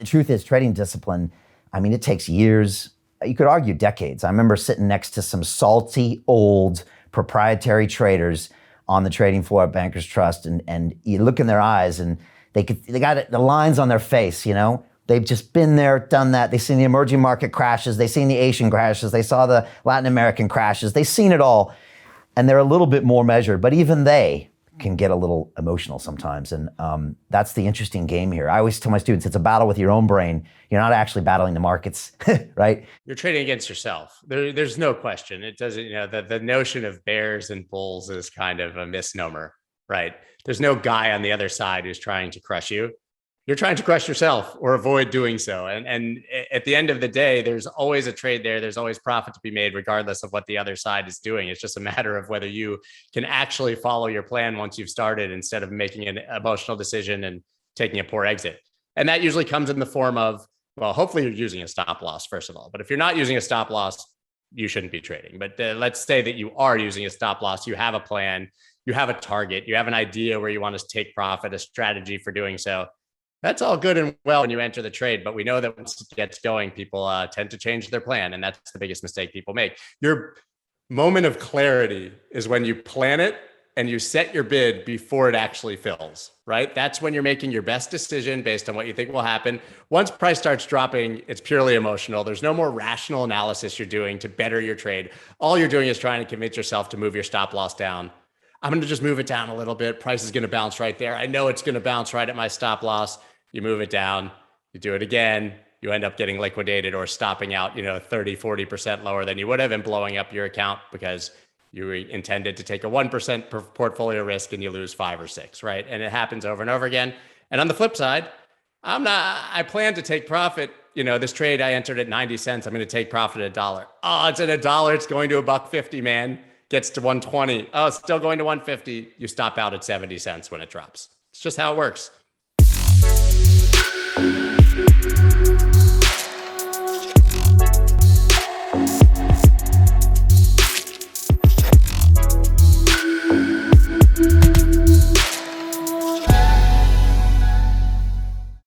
truth is trading discipline, I mean, it takes years. You could argue decades. I remember sitting next to some salty, old proprietary traders on the trading floor at Bankers Trust, and you look in their eyes and they got the lines on their face, you know? They've just been there, done that. They've seen the emerging market crashes. They've seen the Asian crashes. They saw the Latin American crashes. They've seen it all. And they're a little bit more measured, but even they can get a little emotional sometimes. And that's the interesting game here. I always tell my students, it's a battle with your own brain. You're not actually battling the markets, right? You're trading against yourself. There's no question. It doesn't, the notion of bears and bulls is kind of a misnomer, right? There's no guy on the other side who's trying to crush you. You're trying to crush yourself or avoid doing so. And at the end of the day, there's always a trade there. There's always profit to be made, regardless of what the other side is doing. It's just a matter of whether you can actually follow your plan once you've started, instead of making an emotional decision and taking a poor exit. And that usually comes in the form of, well, hopefully you're using a stop loss, first of all. But if you're not using a stop loss, you shouldn't be trading. But let's say that you are using a stop loss. You have a plan, you have a target, you have an idea where you want to take profit, a strategy for doing so. That's all good and well when you enter the trade, but we know that once it gets going, people tend to change their plan, and that's the biggest mistake people make. Your moment of clarity is when you plan it and you set your bid before it actually fills, right? That's when you're making your best decision based on what you think will happen. Once price starts dropping, it's purely emotional. There's no more rational analysis you're doing to better your trade. All you're doing is trying to convince yourself to move your stop loss down. I'm going to just move it down a little bit. Price is going to bounce right there. I know it's going to bounce right at my stop loss. You move it down, you do it again, you end up getting liquidated or stopping out, 30, 40% lower than you would have, and blowing up your account because you intended to take a 1% portfolio risk and you lose 5 or 6, right? And it happens over and over again. And on the flip side, I plan to take profit. This trade I entered at 90 cents. I'm going to take profit at $1. Oh, it's at $1. It's going to $1.50, man. Gets to 120. Oh, it's still going to 150. You stop out at 70 cents when it drops. It's just how it works.